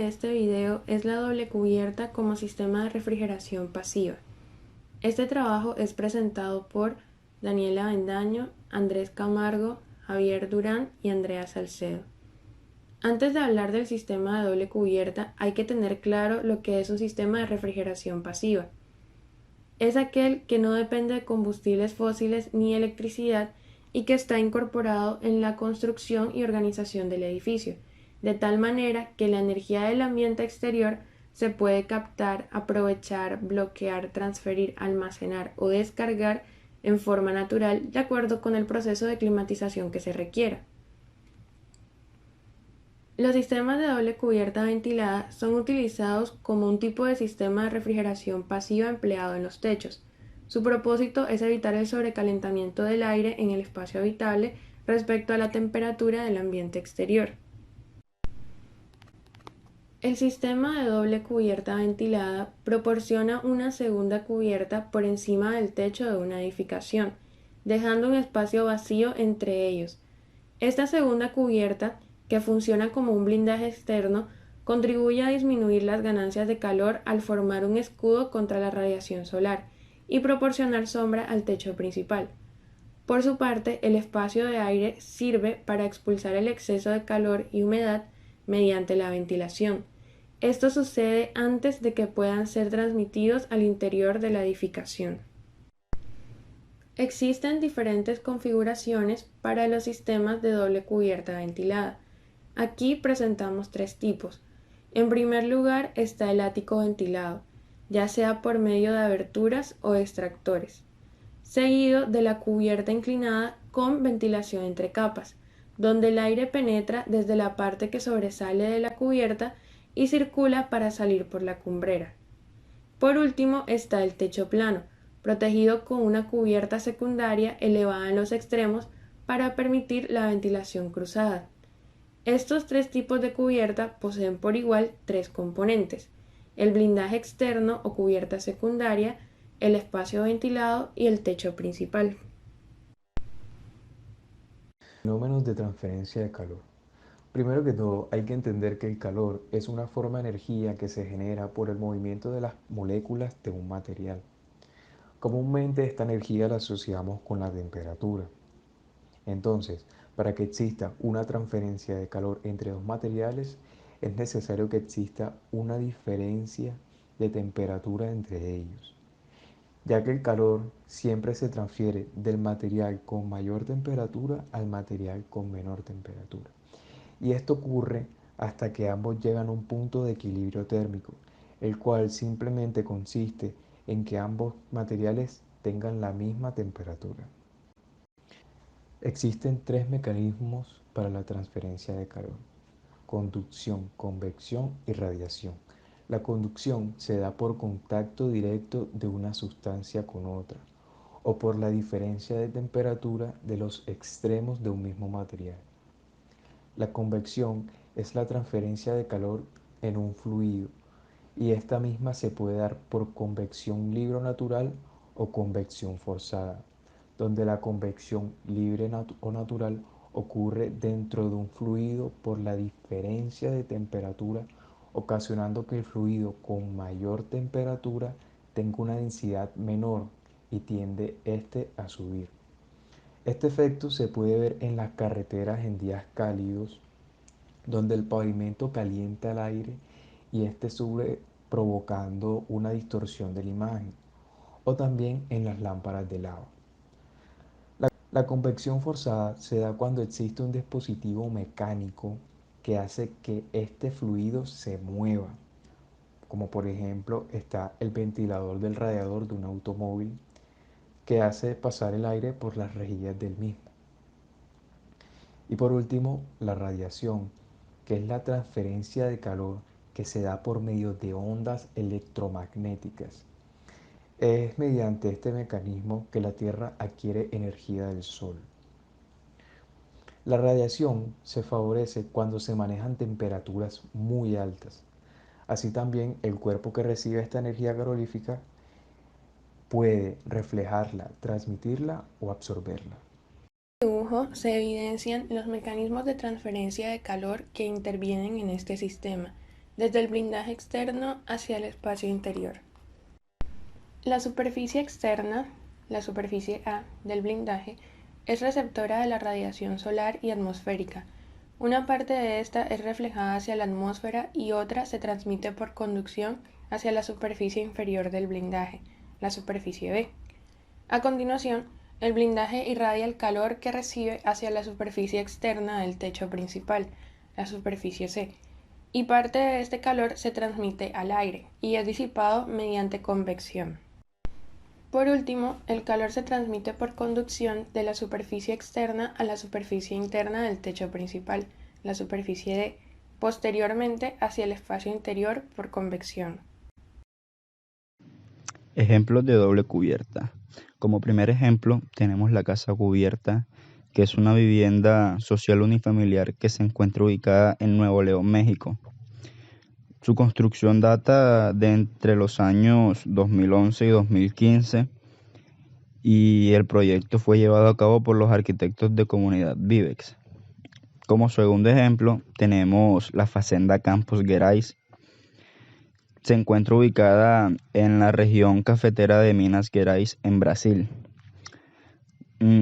de este video es la doble cubierta como sistema de refrigeración pasiva. Este trabajo es presentado por Daniela Avendaño, Andrés Camargo, Javier Durán y Andrea Salcedo. Antes de hablar del sistema de doble cubierta, hay que tener claro lo que es un sistema de refrigeración pasiva. Es aquel que no depende de combustibles fósiles ni electricidad y que está incorporado en la construcción y organización del edificio, de tal manera que la energía del ambiente exterior se puede captar, aprovechar, bloquear, transferir, almacenar o descargar en forma natural de acuerdo con el proceso de climatización que se requiera. Los sistemas de doble cubierta ventilada son utilizados como un tipo de sistema de refrigeración pasiva empleado en los techos. Su propósito es evitar el sobrecalentamiento del aire en el espacio habitable respecto a la temperatura del ambiente exterior. El sistema de doble cubierta ventilada proporciona una segunda cubierta por encima del techo de una edificación, dejando un espacio vacío entre ellos. Esta segunda cubierta, que funciona como un blindaje externo, contribuye a disminuir las ganancias de calor al formar un escudo contra la radiación solar y proporcionar sombra al techo principal. Por su parte, el espacio de aire sirve para expulsar el exceso de calor y humedad mediante la ventilación. Esto sucede antes de que puedan ser transmitidos al interior de la edificación. Existen diferentes configuraciones para los sistemas de doble cubierta ventilada. Aquí presentamos tres tipos. En primer lugar está el ático ventilado, ya sea por medio de aberturas o extractores, seguido de la cubierta inclinada con ventilación entre capas, donde el aire penetra desde la parte que sobresale de la cubierta y circula para salir por la cumbrera. Por último está el techo plano, protegido con una cubierta secundaria elevada en los extremos para permitir la ventilación cruzada. Estos tres tipos de cubierta poseen por igual tres componentes: el blindaje externo o cubierta secundaria, el espacio ventilado y el techo principal. Fenómenos de transferencia de calor. Primero que todo, hay que entender que el calor es una forma de energía que se genera por el movimiento de las moléculas de un material. Comúnmente esta energía la asociamos con la temperatura. Entonces, para que exista una transferencia de calor entre dos materiales, es necesario que exista una diferencia de temperatura entre ellos, ya que el calor siempre se transfiere del material con mayor temperatura al material con menor temperatura. Y esto ocurre hasta que ambos llegan a un punto de equilibrio térmico, el cual simplemente consiste en que ambos materiales tengan la misma temperatura. Existen tres mecanismos para la transferencia de calor: conducción, convección y radiación. La conducción se da por contacto directo de una sustancia con otra, o por la diferencia de temperatura de los extremos de un mismo material. La convección es la transferencia de calor en un fluido, y esta misma se puede dar por convección libre o natural o convección forzada, donde la convección libre o natural ocurre dentro de un fluido por la diferencia de temperatura, ocasionando que el fluido con mayor temperatura tenga una densidad menor y tiende a subir. Este efecto se puede ver en las carreteras en días cálidos, donde el pavimento calienta el aire y este sube, provocando una distorsión de la imagen, o también en las lámparas de lava. La convección forzada se da cuando existe un dispositivo mecánico que hace que este fluido se mueva, como por ejemplo está el ventilador del radiador de un automóvil, que hace pasar el aire por las rejillas del mismo. Y por último, la radiación, que es la transferencia de calor que se da por medio de ondas electromagnéticas. Es mediante este mecanismo que la Tierra adquiere energía del Sol. La radiación se favorece cuando se manejan temperaturas muy altas. Así también el cuerpo que recibe esta energía calorífica puede reflejarla, transmitirla o absorberla. En el dibujo se evidencian los mecanismos de transferencia de calor que intervienen en este sistema. desde el blindaje externo hacia el espacio interior. La superficie externa, la superficie A del blindaje, es receptora de la radiación solar y atmosférica. Una parte de esta es reflejada hacia la atmósfera y otra se transmite por conducción hacia la superficie inferior del blindaje, la superficie B. A continuación, el blindaje irradia el calor que recibe hacia la superficie externa del techo principal, la superficie C, y parte de este calor se transmite al aire y es disipado mediante convección. Por último, el calor se transmite por conducción de la superficie externa a la superficie interna del techo principal, la superficie D, posteriormente hacia el espacio interior por convección. Ejemplos de doble cubierta. Como primer ejemplo tenemos la casa cubierta, que es una vivienda social unifamiliar que se encuentra ubicada en Nuevo León, México. Su construcción data de entre los años 2011 y 2015 y el proyecto fue llevado a cabo por los arquitectos de Comunidad Vivex. Como segundo ejemplo tenemos la Fazenda Campos Gerais. Se encuentra ubicada en la región cafetera de Minas Gerais, en Brasil.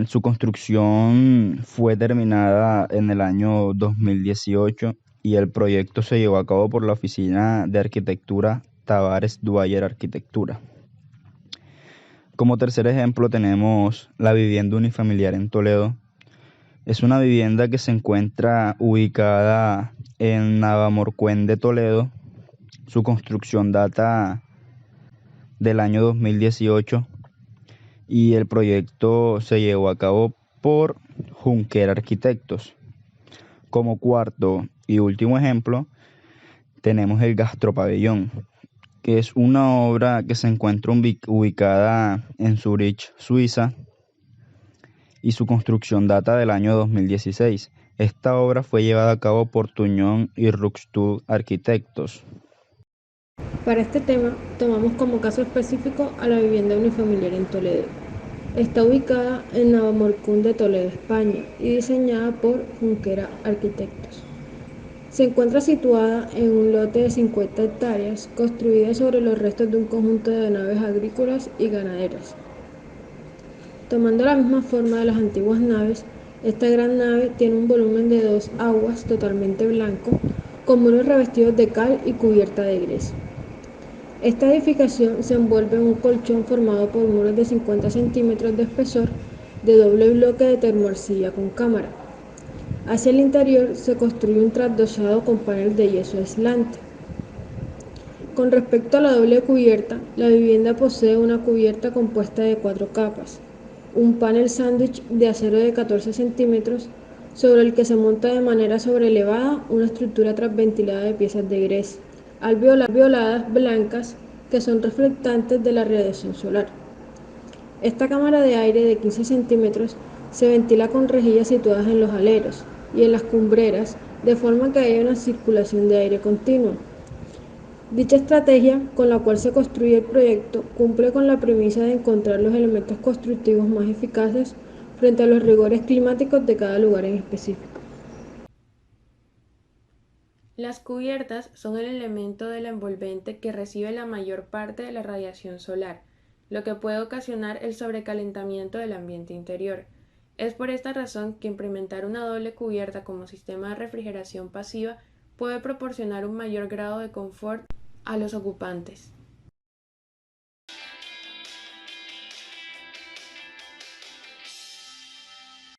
Su construcción fue terminada en el año 2018 y el proyecto se llevó a cabo por la Oficina de Arquitectura Tavares Dwyer Arquitectura. Como tercer ejemplo tenemos la vivienda unifamiliar en Toledo. Es una vivienda que se encuentra ubicada en Navalmorzán de Toledo. Su construcción data del año 2018 y el proyecto se llevó a cabo por Juncker Arquitectos. Como cuarto y último ejemplo tenemos el Gastropabellón, que es una obra que se encuentra ubicada en Zurich, Suiza, y su construcción data del año 2016. Esta obra fue llevada a cabo por Tuñón y Ruxtud Arquitectos. Para este tema, tomamos como caso específico a la vivienda unifamiliar en Toledo. Está ubicada en Navalmorzán de Toledo, España, y diseñada por Junquera Arquitectos. Se encuentra situada en un lote de 50 hectáreas, construida sobre los restos de un conjunto de naves agrícolas y ganaderas. Tomando la misma forma de las antiguas naves, esta gran nave tiene un volumen de 2 aguas totalmente blanco, con muros revestidos de cal y cubierta de gres. Esta edificación se envuelve en un colchón formado por muros de 50 centímetros de espesor de doble bloque de termoarcilla con cámara. Hacia el interior se construye un trasdosado con panel de yeso aislante. Con respecto a la doble cubierta, la vivienda posee una cubierta compuesta de 4 capas, un panel sándwich de acero de 14 centímetros sobre el que se monta de manera sobrelevada una estructura transventilada de piezas de gres alveoladas blancas que son reflectantes de la radiación solar. Esta cámara de aire de 15 centímetros se ventila con rejillas situadas en los aleros y en las cumbreras, de forma que haya una circulación de aire continua. Dicha estrategia, con la cual se construye el proyecto, cumple con la premisa de encontrar los elementos constructivos más eficaces frente a los rigores climáticos de cada lugar en específico. Las cubiertas son el elemento de la envolvente que recibe la mayor parte de la radiación solar, lo que puede ocasionar el sobrecalentamiento del ambiente interior. Es por esta razón que implementar una doble cubierta como sistema de refrigeración pasiva puede proporcionar un mayor grado de confort a los ocupantes.